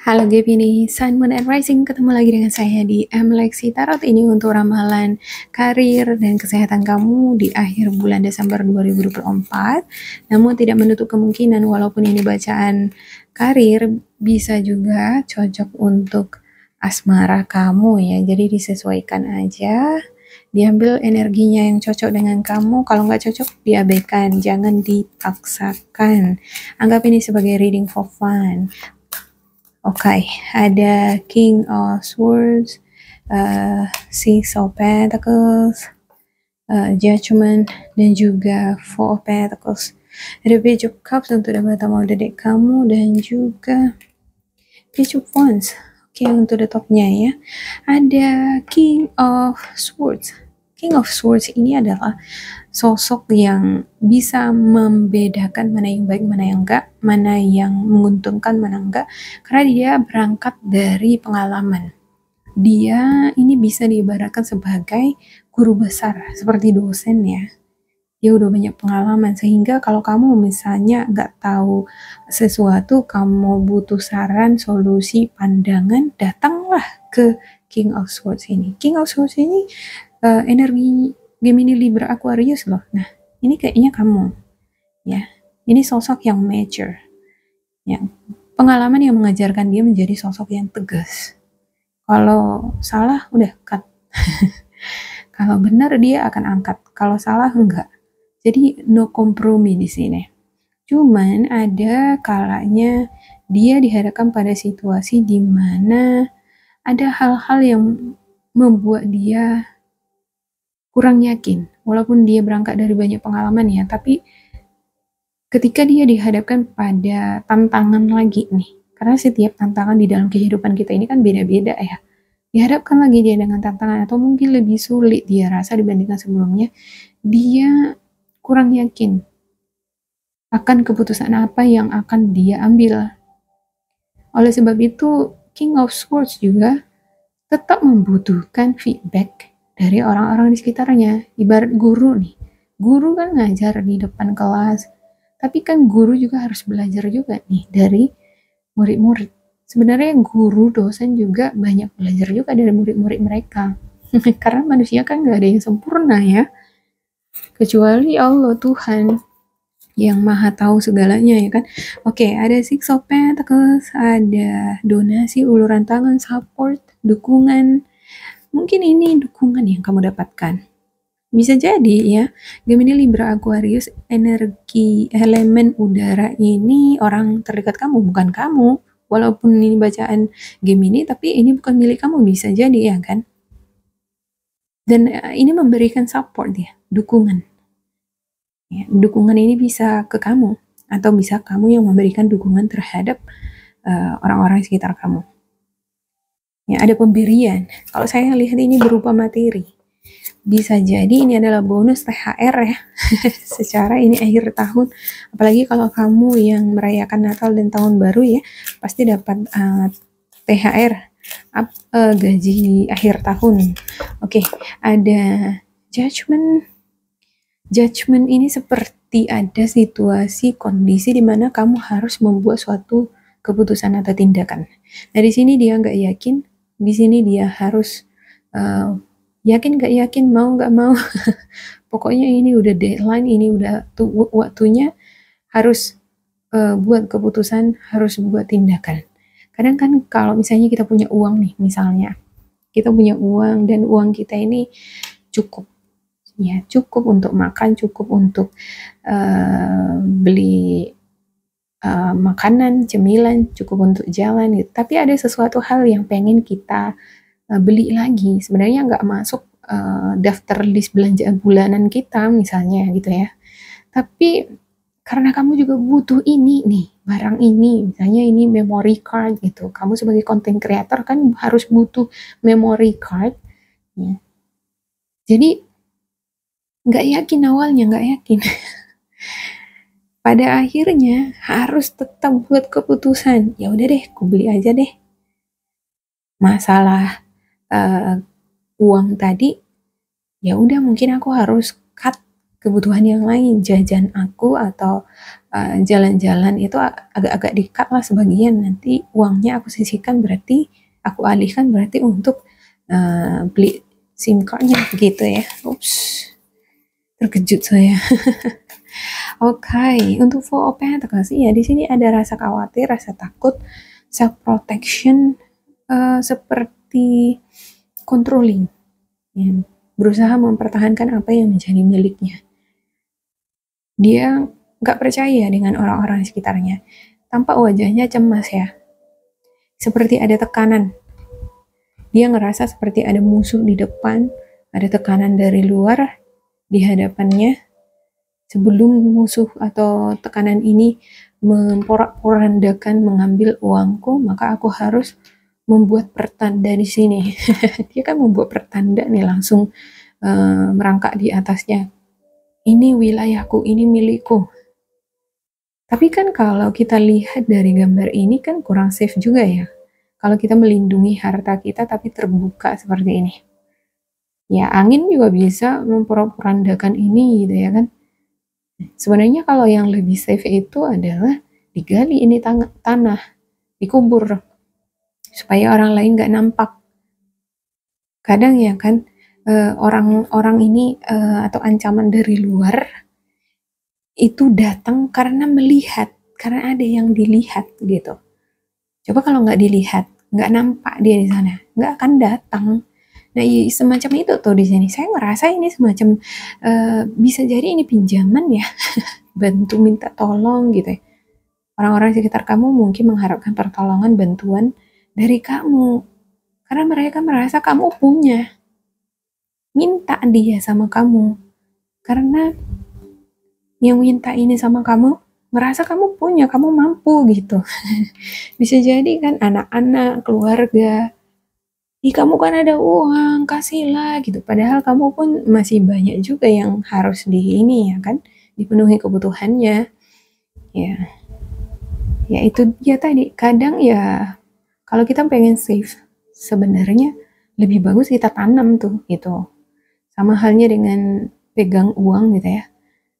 Halo Gemini, Sun, Moon, and Rising, ketemu lagi dengan saya di Lexi Tarot ini untuk ramalan karir dan kesehatan kamu di akhir bulan Desember 2024. Namun tidak menutup kemungkinan walaupun ini bacaan karir bisa juga cocok untuk asmara kamu ya. Jadi disesuaikan aja, diambil energinya yang cocok dengan kamu. Kalau nggak cocok diabaikan, jangan dipaksakan. Anggap ini sebagai reading for fun. Oke, ada King of Swords, Six of Pentacles, Judgment, dan juga Four of Pentacles. Ada Page of Cups untuk the bottom of the deck kamu, dan juga Page of Wands. Oke, untuk the topnya ya. Ada King of Swords. King of Swords ini adalah sosok yang bisa membedakan mana yang baik, mana yang enggak, mana yang menguntungkan, mana enggak, karena dia berangkat dari pengalaman. Dia ini bisa diibaratkan sebagai guru besar, seperti dosen ya. Dia udah banyak pengalaman, sehingga kalau kamu misalnya nggak tahu sesuatu, kamu butuh saran, solusi, pandangan, datanglah ke King of Swords ini. King of Swords ini energi Gemini, Libra, Aquarius loh. Nah, ini kayaknya kamu ya. Ini sosok yang mature. Ya. Pengalaman yang mengajarkan dia menjadi sosok yang tegas. Kalau salah udah cut. Kalau benar dia akan angkat. Kalau salah enggak. Jadi no kompromi di sini. Cuman ada kalanya dia dihadapkan pada situasi di mana ada hal-hal yang membuat dia kurang yakin, walaupun dia berangkat dari banyak pengalaman ya, tapi ketika dia dihadapkan pada tantangan lagi nih, karena setiap tantangan di dalam kehidupan kita ini kan beda-beda ya, dihadapkan lagi dia dengan tantangan atau mungkin lebih sulit dia rasa dibandingkan sebelumnya, dia kurang yakin akan keputusan apa yang akan dia ambil. Oleh sebab itu, King of Swords juga tetap membutuhkan feedback dari orang-orang di sekitarnya. Ibarat guru nih, guru kan ngajar di depan kelas, tapi kan guru juga harus belajar juga nih dari murid-murid. Sebenarnya guru, dosen juga banyak belajar juga dari murid-murid mereka. Karena manusia kan gak ada yang sempurna ya, kecuali Allah Tuhan yang maha tahu segalanya ya kan. Oke, ada Six of Pentacles, ada donasi, uluran tangan, support, dukungan. Mungkin ini dukungan yang kamu dapatkan. Bisa jadi ya, Gemini, Libra, Aquarius, energi elemen udara ini orang terdekat kamu, bukan kamu. Walaupun ini bacaan Gemini, tapi ini bukan milik kamu, bisa jadi ya kan. Dan ini memberikan support ya, dukungan. Ya, dukungan ini bisa ke kamu, atau bisa kamu yang memberikan dukungan terhadap orang-orang di sekitar kamu. Ya, ada pemberian. Kalau saya lihat ini berupa materi. Bisa jadi ini adalah bonus THR ya. Secara ini akhir tahun. Apalagi kalau kamu yang merayakan Natal dan Tahun Baru ya, pasti dapat THR, gaji akhir tahun. Oke, ada judgment. Judgment ini seperti ada situasi, kondisi di mana kamu harus membuat suatu keputusan atau tindakan. Nah, di sini dia nggak yakin, di sini dia harus yakin nggak yakin, mau nggak mau. Pokoknya ini udah deadline, ini udah waktunya, harus buat keputusan, harus buat tindakan. Kadang kan kalau misalnya kita punya uang nih, misalnya kita punya uang dan uang kita ini cukup ya, cukup untuk makan, cukup untuk beli makanan, cemilan, cukup untuk jalan gitu. Tapi ada sesuatu hal yang pengen kita beli lagi, sebenarnya nggak masuk daftar list belanja bulanan kita misalnya gitu ya. Tapi karena kamu juga butuh ini nih, barang ini, misalnya ini memory card gitu. Kamu sebagai content creator kan harus butuh memory card. Ya. Jadi nggak yakin awalnya, nggak yakin. Pada akhirnya harus tetap buat keputusan. Ya udah deh, aku beli aja deh. Masalah uang tadi, ya udah mungkin aku harus cut kebutuhan yang lain, jajan aku atau jalan-jalan itu agak-agak di-cut lah sebagian, nanti uangnya aku sisihkan, berarti aku alihkan berarti untuk beli SIM cardnya gitu ya. Ups, terkejut saya. Oke, untuk Four of Pentacles ya di sini ada rasa khawatir, rasa takut, self protection, seperti controlling, ya. Berusaha mempertahankan apa yang menjadi miliknya. Dia nggak percaya dengan orang-orang di sekitarnya. Tampak wajahnya cemas ya, seperti ada tekanan. Dia ngerasa seperti ada musuh di depan, ada tekanan dari luar di hadapannya. Sebelum musuh atau tekanan ini memporak-porandakan mengambil uangku, maka aku harus membuat pertanda di sini. Dia kan membuat pertanda nih, langsung merangkak di atasnya. Ini wilayahku, ini milikku. Tapi kan kalau kita lihat dari gambar ini kan kurang safe juga ya. Kalau kita melindungi harta kita tapi terbuka seperti ini. Ya, angin juga bisa memporak-porandakan ini gitu ya kan. Sebenarnya kalau yang lebih safe itu adalah digali ini tanah, dikubur, supaya orang lain nggak nampak. Kadang ya kan, orang-orang ini atau ancaman dari luar itu datang karena melihat, karena ada yang dilihat gitu. Coba kalau nggak dilihat, nggak nampak dia di sana, nggak akan datang. Nah, semacam itu tuh di sini. Saya ngerasa ini semacam bisa jadi ini pinjaman ya, bantu minta tolong gitu ya. Orang-orang sekitar kamu mungkin mengharapkan pertolongan, bantuan dari kamu. Karena mereka merasa kamu punya. Minta dia sama kamu. Karena yang minta ini sama kamu, merasa kamu punya, kamu mampu gitu. Bisa jadi kan anak-anak, keluarga, kamu kan ada uang, kasihlah gitu. Padahal kamu pun masih banyak juga yang harus ini ya kan, dipenuhi kebutuhannya. Ya itu dia tadi. Kadang ya kalau kita pengen save, sebenarnya lebih bagus kita tanam tuh gitu. Sama halnya dengan pegang uang gitu ya.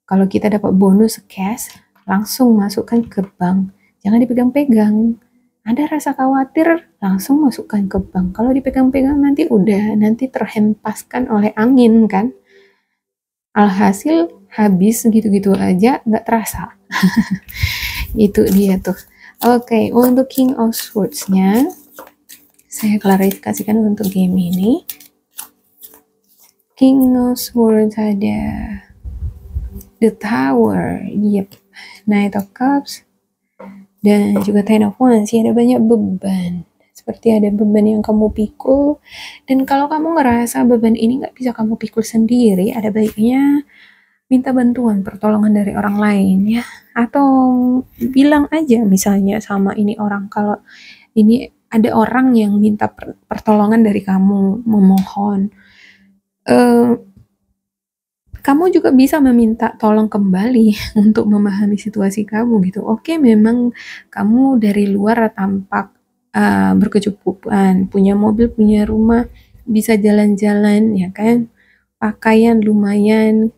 Kalau kita dapat bonus cash, langsung masukkan ke bank. Jangan dipegang-pegang. Ada rasa khawatir, langsung masukkan ke bank. Kalau dipegang-pegang nanti terhempaskan oleh angin kan. Alhasil habis gitu-gitu aja, nggak terasa. Itu dia tuh. Oke, untuk King of Swords-nya, saya klarifikasikan untuk game ini. King of Swords ada The Tower, Knight of Cups, dan juga Ten of Wands. Ada banyak beban, seperti ada beban yang kamu pikul, dan kalau kamu ngerasa beban ini nggak bisa kamu pikul sendiri, ada baiknya minta bantuan, pertolongan dari orang lain ya, atau bilang aja misalnya sama ini orang, kalau ini ada orang yang minta pertolongan dari kamu, memohon. Kamu juga bisa meminta tolong kembali untuk memahami situasi kamu gitu. Oke, memang kamu dari luar tampak berkecukupan, punya mobil, punya rumah, bisa jalan-jalan ya kan, pakaian lumayan,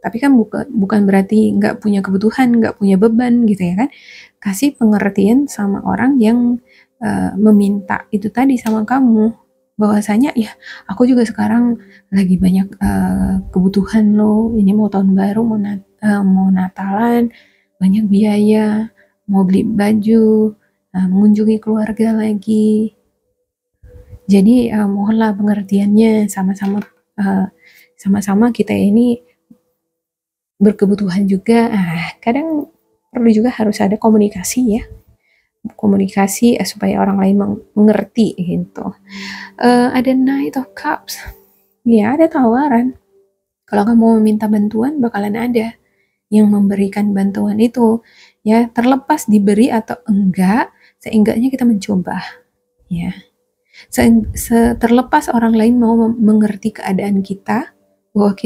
tapi kan bukan berarti nggak punya kebutuhan, nggak punya beban gitu ya kan. Kasih pengertian sama orang yang meminta itu tadi sama kamu, bahwasanya ya aku juga sekarang lagi banyak kebutuhan loh, ini mau tahun baru, mau Natalan, banyak biaya, mau beli baju, mengunjungi keluarga lagi. Jadi mohonlah pengertiannya, sama-sama kita ini berkebutuhan juga. Kadang perlu juga harus ada komunikasi ya, komunikasi supaya orang lain mengerti gitu. Ada Knight of Cups, ya ada tawaran. Kalau kamu meminta bantuan, bakalan ada yang memberikan bantuan itu. Ya, terlepas diberi atau enggak, seenggaknya kita mencoba. Ya, terlepas orang lain mau mengerti keadaan kita, bahwa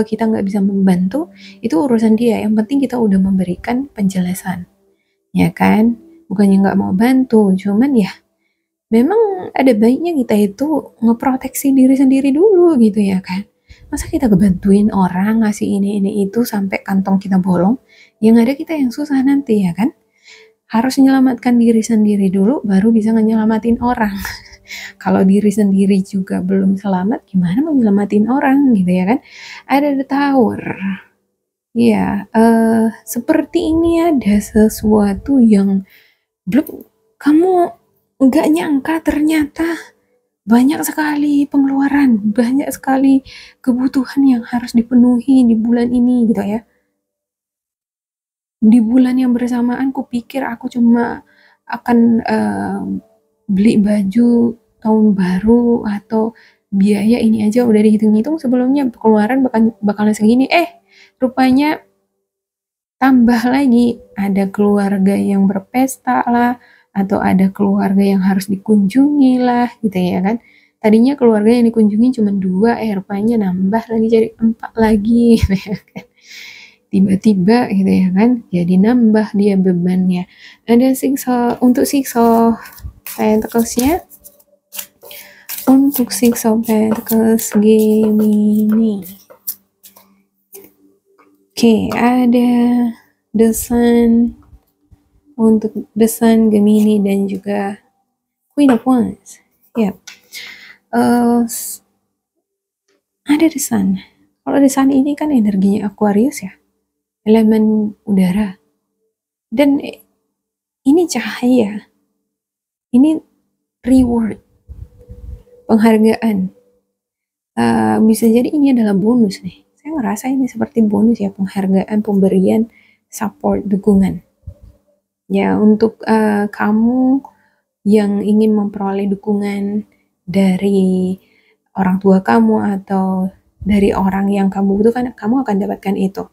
kita nggak bisa membantu, itu urusan dia. Yang penting kita udah memberikan penjelasan, ya kan? Bukannya nggak mau bantu, cuman ya memang ada baiknya kita itu ngeproteksi diri sendiri dulu gitu ya kan. Masa kita ngebantuin orang ngasih ini itu sampai kantong kita bolong? Yang ada kita yang susah nanti ya kan? Harus menyelamatkan diri sendiri dulu baru bisa nyelamatin orang. Kalau diri sendiri juga belum selamat, gimana mau nyelamatin orang gitu ya kan? Ada the tower. Ya, seperti ini ada sesuatu yang belum kamu nggak nyangka ternyata banyak sekali pengeluaran, banyak sekali kebutuhan yang harus dipenuhi di bulan ini gitu ya. Di bulan yang bersamaan kupikir aku cuma akan beli baju tahun baru atau biaya ini aja udah dihitung-hitung sebelumnya pengeluaran bakalan segini. Rupanya tambah lagi ada keluarga yang berpesta lah atau ada keluarga yang harus dikunjungi lah gitu ya kan. Tadinya keluarga yang dikunjungi cuma 2, rupanya nambah lagi jadi 4 lagi gitu ya kan. Tiba-tiba gitu ya kan, jadi nambah dia bebannya. Ada untuk Six of Pentacles-nya. Untuk Six of Pentacles Gemini. Oke, ada The Sun untuk The Sun Gemini dan juga Queen of Wands. Ya, ada The Sun. Kalau The Sun ini kan energinya Aquarius ya, elemen udara. Dan ini cahaya, ini reward, penghargaan. Bisa jadi ini adalah bonus nih. Saya ngerasa ini seperti bonus ya, penghargaan, pemberian, support, dukungan. Ya, untuk kamu yang ingin memperoleh dukungan dari orang tua kamu atau dari orang yang kamu butuhkan, kamu akan dapatkan itu.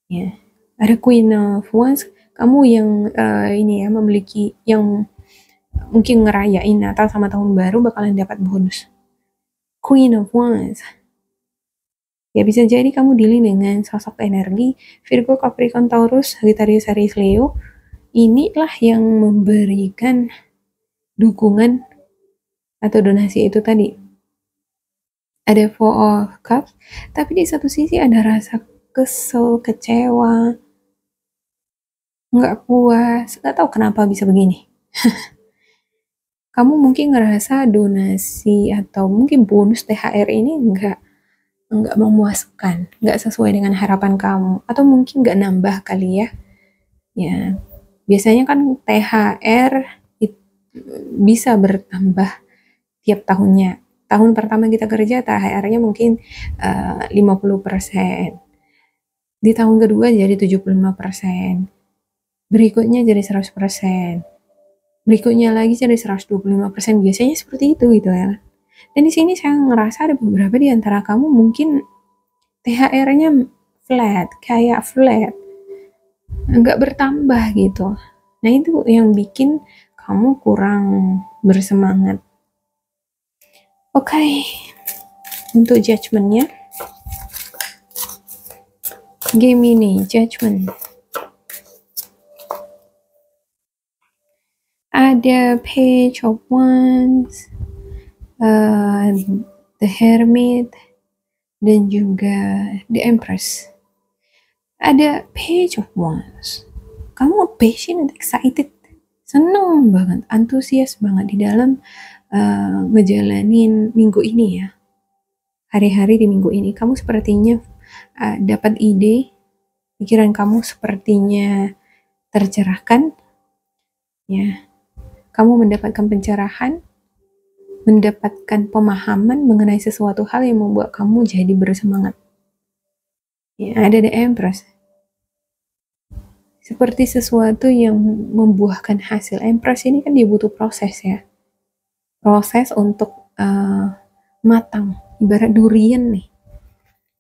Ya, ada Queen of Wands, kamu yang ini ya memiliki yang mungkin ngerayain Natal sama Tahun Baru bakalan dapat bonus. Queen of Wands. Ya bisa jadi kamu dealing dengan sosok energi Virgo, Capricorn, Taurus, Sagittarius, Aries, Leo. Inilah yang memberikan dukungan atau donasi itu tadi. Ada Four of Cups, tapi di satu sisi ada rasa kesel, kecewa, nggak puas, nggak tahu kenapa bisa begini. Kamu mungkin ngerasa donasi atau mungkin bonus THR ini nggak memuaskan, nggak sesuai dengan harapan kamu, atau mungkin nggak nambah kali ya. Ya, biasanya kan THR bisa bertambah tiap tahunnya. Tahun pertama kita kerja THR-nya mungkin 50%. Di tahun kedua jadi 75%. Berikutnya jadi 100%. Berikutnya lagi jadi 125%. Biasanya seperti itu gitu ya. Dan di sini saya ngerasa ada beberapa di antara kamu mungkin THR-nya flat, kayak flat. Nggak bertambah gitu. Nah itu yang bikin kamu kurang bersemangat. Oke, untuk judgment-nya, Gemini, judgment. Ada Page of Wands, The Hermit, dan juga The Empress. Ada Page of Wands. Kamu passionate, excited, seneng banget, antusias banget di dalam ngejalanin minggu ini ya. Hari-hari di minggu ini kamu sepertinya dapat ide, pikiran kamu sepertinya tercerahkan ya. Kamu mendapatkan pencerahan, mendapatkan pemahaman mengenai sesuatu hal yang membuat kamu jadi bersemangat ya. Ada The Empress, seperti sesuatu yang membuahkan hasil. Empress ini kan dia butuh proses ya, proses untuk matang. Ibarat durian nih,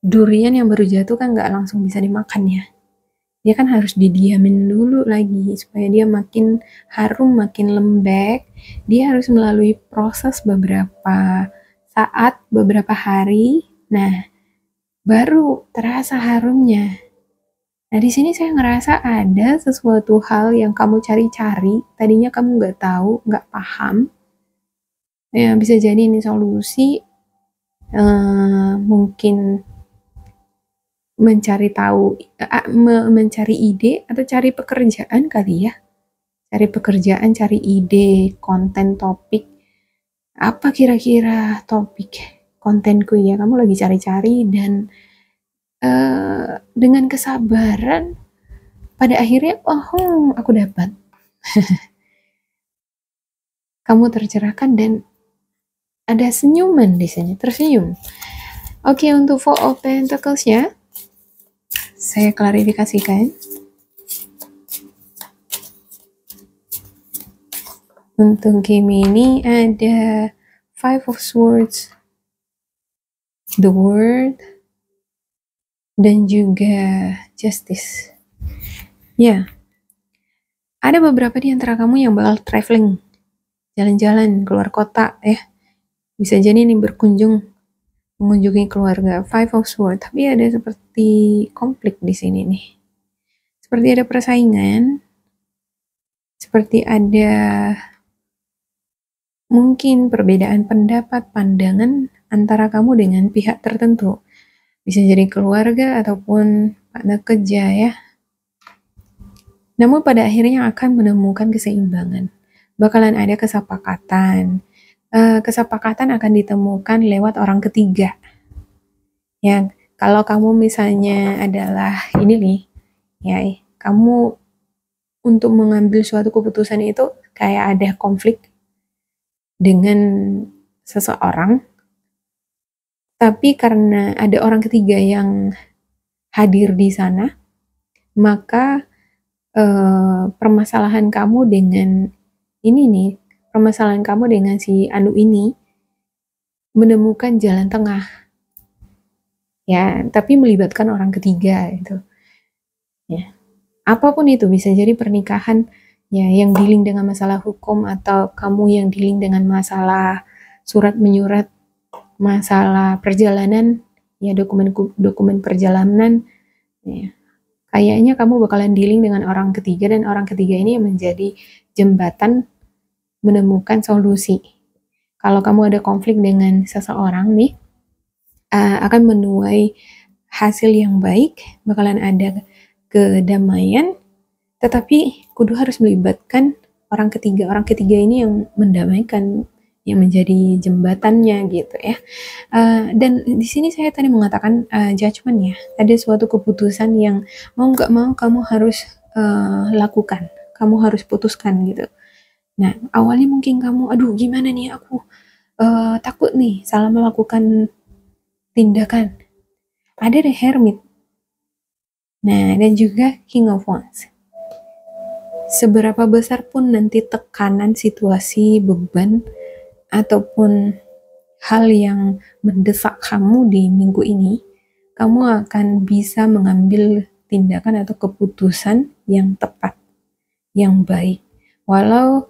durian yang baru jatuh kan nggak langsung bisa dimakan ya, dia kan harus didiamin dulu lagi supaya dia makin harum, makin lembek. Dia harus melalui proses beberapa saat, beberapa hari, nah baru terasa harumnya. Nah di sini saya ngerasa ada sesuatu hal yang kamu cari-cari, tadinya kamu nggak tahu, nggak paham. Ya bisa jadi ini solusi mungkin mencari tahu, mencari ide atau cari pekerjaan kali ya. Cari pekerjaan, cari ide, konten, topik. Apa kira-kira topik kontenku ya? Kamu lagi cari-cari dan dengan kesabaran pada akhirnya, oh, aku dapat. Kamu tercerahkan dan ada senyuman di sini, tersenyum. Oke, untuk Four of Pentacles-nya, saya klarifikasikan. Untuk Gemini ada Five of Swords, The World, dan juga Justice. Ya, ada beberapa di antara kamu yang bakal traveling, jalan-jalan keluar kota ya. Bisa jadi nih mengunjungi keluarga. Five of Swords, tapi ada seperti konflik di sini nih. Seperti ada persaingan, seperti ada mungkin perbedaan pendapat, pandangan antara kamu dengan pihak tertentu. Bisa jadi keluarga ataupun partner kerja ya. Namun pada akhirnya akan menemukan keseimbangan. Bakalan ada kesepakatan. Kesepakatan akan ditemukan lewat orang ketiga. Ya, kalau kamu misalnya adalah ini nih, ya, kamu untuk mengambil suatu keputusan itu kayak ada konflik dengan seseorang, tapi karena ada orang ketiga yang hadir di sana, maka permasalahan kamu dengan ini nih, permasalahan kamu dengan si Anu ini menemukan jalan tengah, ya, tapi melibatkan orang ketiga itu, ya. Apapun itu bisa jadi pernikahan, ya, yang dealing dengan masalah hukum atau kamu yang dealing dengan masalah surat menyurat, masalah perjalanan, ya, dokumen perjalanan, ya. Kayaknya kamu bakalan dealing dengan orang ketiga dan orang ketiga ini menjadi jembatan menemukan solusi. Kalau kamu ada konflik dengan seseorang nih, akan menuai hasil yang baik, bakalan ada kedamaian, tetapi kudu harus melibatkan orang ketiga. Orang ketiga ini yang mendamaikan, yang menjadi jembatannya gitu ya. Dan di sini saya tadi mengatakan judgment ya. Ada suatu keputusan yang mau nggak mau kamu harus lakukan, kamu harus putuskan gitu. Nah, awalnya mungkin kamu, aduh gimana nih aku takut nih salah melakukan tindakan. Ada The Hermit. Nah, dan juga King of Wands. Seberapa besar pun nanti tekanan situasi, beban, ataupun hal yang mendesak kamu di minggu ini, kamu akan bisa mengambil tindakan atau keputusan yang tepat, yang baik. Walau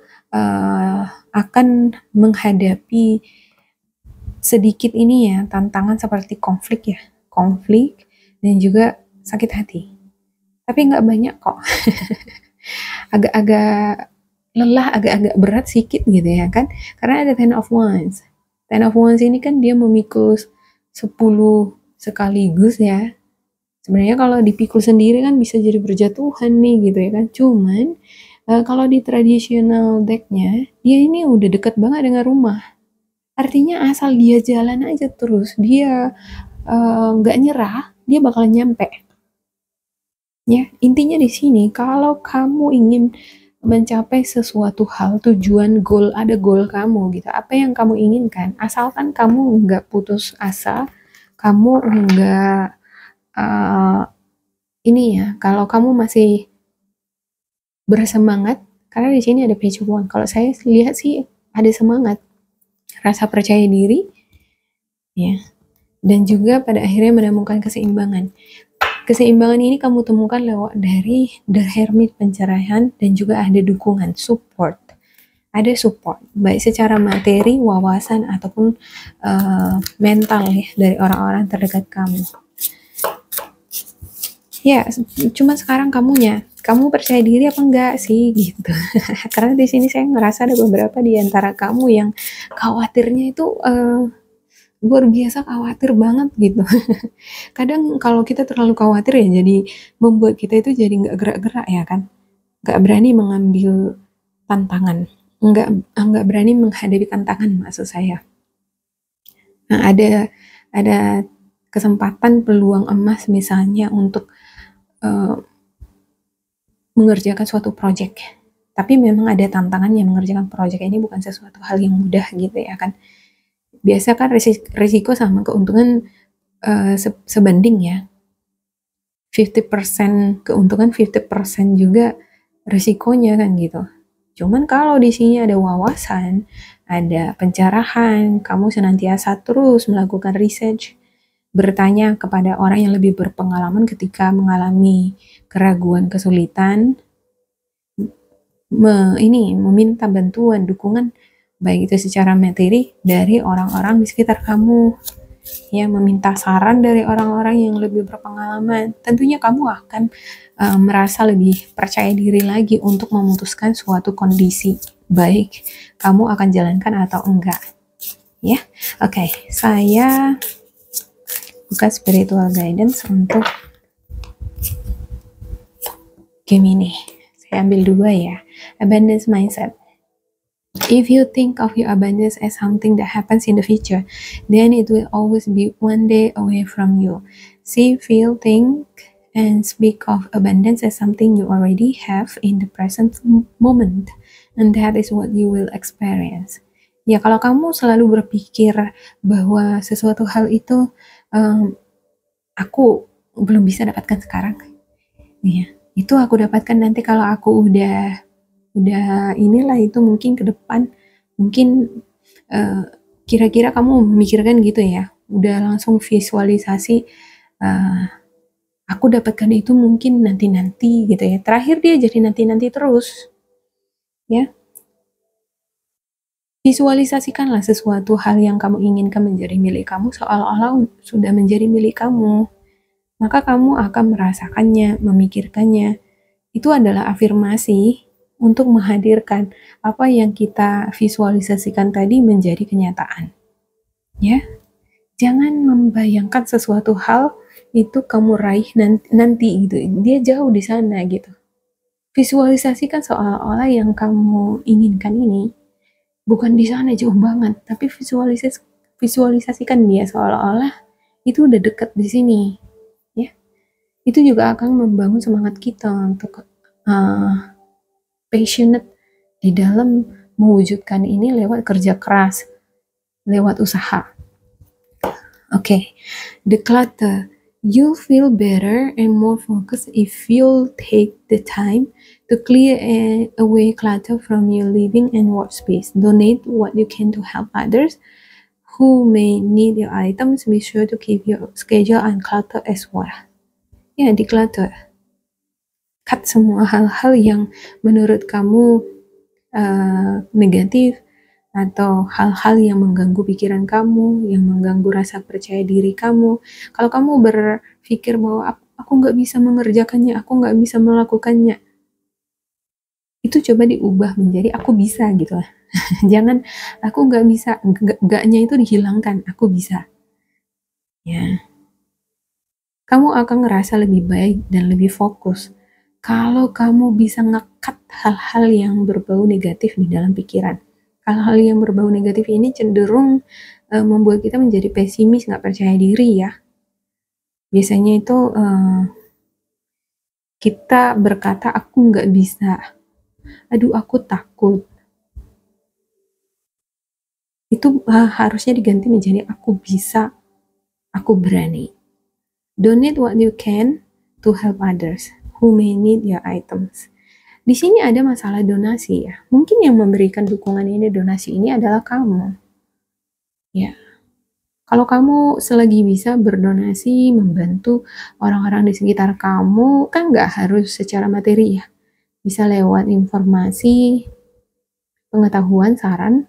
akan menghadapi sedikit ini ya, tantangan seperti konflik ya, konflik dan juga sakit hati. Tapi nggak banyak kok. Agak-agak lelah, agak-agak berat sedikit gitu ya kan, karena ada Ten of Wands. Ten of Wands ini kan dia memikul 10 sekaligus ya. Sebenarnya kalau dipikul sendiri kan bisa jadi berjatuhan nih gitu ya kan. Cuman kalau di traditional decknya, dia ini udah deket banget dengan rumah. Artinya asal dia jalan aja terus, dia nggak nyerah, dia bakal nyampe. Ya, intinya di sini kalau kamu ingin mencapai sesuatu hal, tujuan, goal, ada goal kamu gitu, apa yang kamu inginkan, asalkan kamu nggak putus asa, kamu nggak ini ya, kalau kamu masih bersemangat, karena di sini ada Page of Wands, kalau saya lihat sih ada semangat, rasa percaya diri, ya, dan juga pada akhirnya menemukan keseimbangan. Keseimbangan ini kamu temukan lewat dari The Hermit, pencerahan, dan juga ada dukungan, support. Ada support, baik secara materi, wawasan, ataupun mental ya, dari orang-orang terdekat kamu. Ya, cuma sekarang kamu percaya diri apa enggak sih gitu. Karena di sini saya ngerasa ada beberapa di antara kamu yang khawatirnya itu luar biasa khawatir banget gitu. Kadang kalau kita terlalu khawatir ya jadi membuat kita itu jadi nggak gerak-gerak ya kan, nggak berani mengambil tantangan, nggak berani menghadapi tantangan maksud saya. Nah, ada kesempatan peluang emas misalnya untuk uh, mengerjakan suatu project. Tapi memang ada tantangannya, mengerjakan project ini bukan sesuatu hal yang mudah gitu ya kan. Biasa kan risiko sama keuntungan sebanding ya. 50% keuntungan, 50% juga risikonya kan gitu. Cuman kalau di sini ada wawasan, ada pencerahan, kamu senantiasa terus melakukan research, bertanya kepada orang yang lebih berpengalaman ketika mengalami keraguan, kesulitan, meminta bantuan, dukungan, baik itu secara materi dari orang-orang di sekitar kamu, ya, meminta saran dari orang-orang yang lebih berpengalaman. Tentunya kamu akan merasa lebih percaya diri lagi untuk memutuskan suatu kondisi, baik kamu akan jalankan atau enggak. Ya, oke, saya buka spiritual guidance untuk game ini. Saya ambil 2 ya. Abundance mindset. If you think of your abundance as something that happens in the future, then it will always be one day away from you. See, feel, think, and speak of abundance as something you already have in the present moment, and that is what you will experience. Ya, kalau kamu selalu berpikir bahwa sesuatu hal itu aku belum bisa dapatkan sekarang, ya, itu aku dapatkan nanti kalau aku udah inilah, itu mungkin ke depan, mungkin kira-kira kamu memikirkan gitu ya, udah langsung visualisasi aku dapatkan itu mungkin nanti-nanti gitu ya, terakhir dia jadi nanti-nanti terus ya. Visualisasikanlah sesuatu hal yang kamu inginkan menjadi milik kamu seolah-olah sudah menjadi milik kamu, maka kamu akan merasakannya, memikirkannya. Itu adalah afirmasi untuk menghadirkan apa yang kita visualisasikan tadi menjadi kenyataan. Ya, jangan membayangkan sesuatu hal itu kamu raih nanti gitu, dia jauh di sana gitu. Visualisasikan seolah-olah yang kamu inginkan ini bukan di sana jauh banget, tapi visualisasikan dia seolah-olah itu udah dekat di sini. Ya, itu juga akan membangun semangat kita untuk passionate di dalam mewujudkan ini lewat kerja keras, lewat usaha. Okay, declutter. You'll feel better and more focused if you'll take the time to clear away clutter from your living and workspace. Donate what you can to help others who may need your items. Be sure to keep your schedule uncluttered as well. Ya, declutter. Cut semua hal-hal yang menurut kamu negatif, atau hal-hal yang mengganggu pikiran kamu, yang mengganggu rasa percaya diri kamu. Kalau kamu berpikir bahwa aku nggak bisa mengerjakannya, aku nggak bisa melakukannya, itu coba diubah menjadi aku bisa gitu lah. Jangan aku nggak bisa, nggaknya itu dihilangkan, aku bisa. Ya, kamu akan ngerasa lebih baik dan lebih fokus kalau kamu bisa ngekat hal-hal yang berbau negatif di dalam pikiran. Hal-hal yang berbau negatif ini cenderung membuat kita menjadi pesimis, nggak percaya diri ya. Biasanya itu kita berkata aku nggak bisa, aduh aku takut. Itu harusnya diganti menjadi aku bisa, aku berani. Donate what you can to help others who may need your items. Di sini ada masalah donasi ya. Mungkin yang memberikan dukungan ini, donasi ini adalah kamu. Ya. Kalau kamu selagi bisa berdonasi, membantu orang-orang di sekitar kamu, kan nggak harus secara materi ya. Bisa lewat informasi, pengetahuan, saran,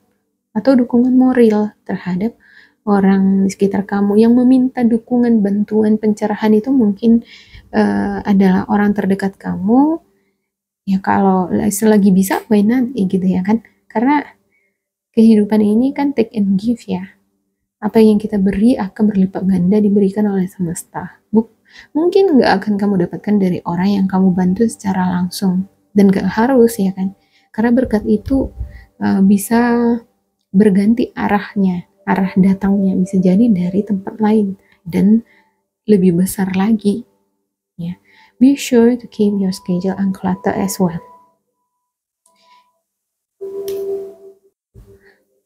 atau dukungan moral terhadap orang di sekitar kamu yang meminta dukungan, bantuan, pencerahan. Itu mungkin adalah orang terdekat kamu. Ya kalau selagi bisa, why not gitu ya kan? Karena kehidupan ini kan take and give ya. Apa yang kita beri akan berlipat ganda diberikan oleh semesta. Mungkin nggak akan kamu dapatkan dari orang yang kamu bantu secara langsung. Dan nggak harus ya kan. Karena berkat itu bisa berganti arahnya, arah datangnya. Bisa jadi dari tempat lain. Dan lebih besar lagi. Ya. Be sure to keep your schedule uncluttered as well.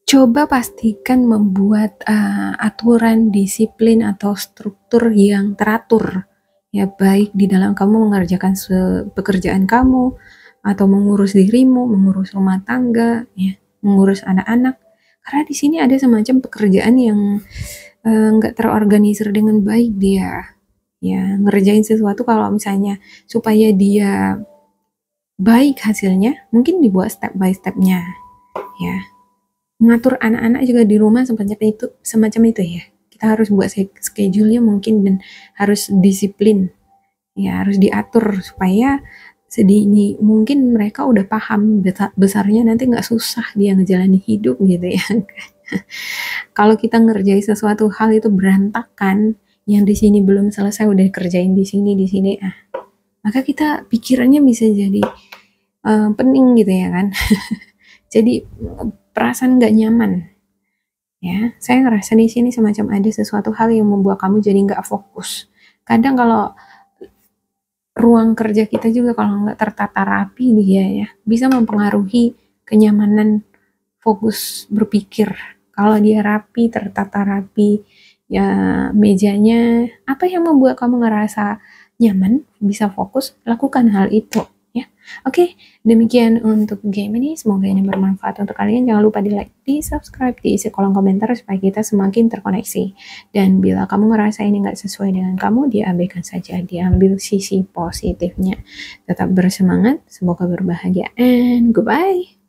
Coba pastikan membuat aturan, disiplin, atau struktur yang teratur. Ya, baik di dalam kamu mengerjakan pekerjaan kamu, atau mengurus dirimu, mengurus rumah tangga, ya, mengurus anak-anak. Karena di sini ada semacam pekerjaan yang nggak terorganisir dengan baik dia. Ya, ngerjain sesuatu kalau misalnya supaya dia baik hasilnya, mungkin dibuat step by stepnya. Ya, mengatur anak-anak juga di rumah semacam itu ya. Kita harus buat schedule-nya mungkin dan harus disiplin. Ya, harus diatur supaya sedini mungkin mereka udah paham besarnya nanti nggak susah dia ngejalanin hidup gitu ya. Kalau kita ngerjain sesuatu hal itu berantakan, yang di sini belum selesai udah kerjain di sini maka kita pikirannya bisa jadi pening gitu ya kan. Jadi perasaan nggak nyaman. Ya, saya ngerasa di sini semacam ada sesuatu hal yang membuat kamu jadi nggak fokus. Kadang kalau ruang kerja kita juga kalau nggak tertata rapi dia ya, bisa mempengaruhi kenyamanan fokus berpikir. Kalau dia rapi, tertata rapi, ya mejanya, apa yang membuat kamu ngerasa nyaman, bisa fokus, lakukan hal itu. Ya, oke, demikian untuk game ini. Semoga ini bermanfaat untuk kalian. Jangan lupa di like, di subscribe, diisi kolom komentar supaya kita semakin terkoneksi. Dan bila kamu ngerasa ini nggak sesuai dengan kamu, diabaikan saja, diambil sisi positifnya. Tetap bersemangat, semoga berbahagia, and goodbye.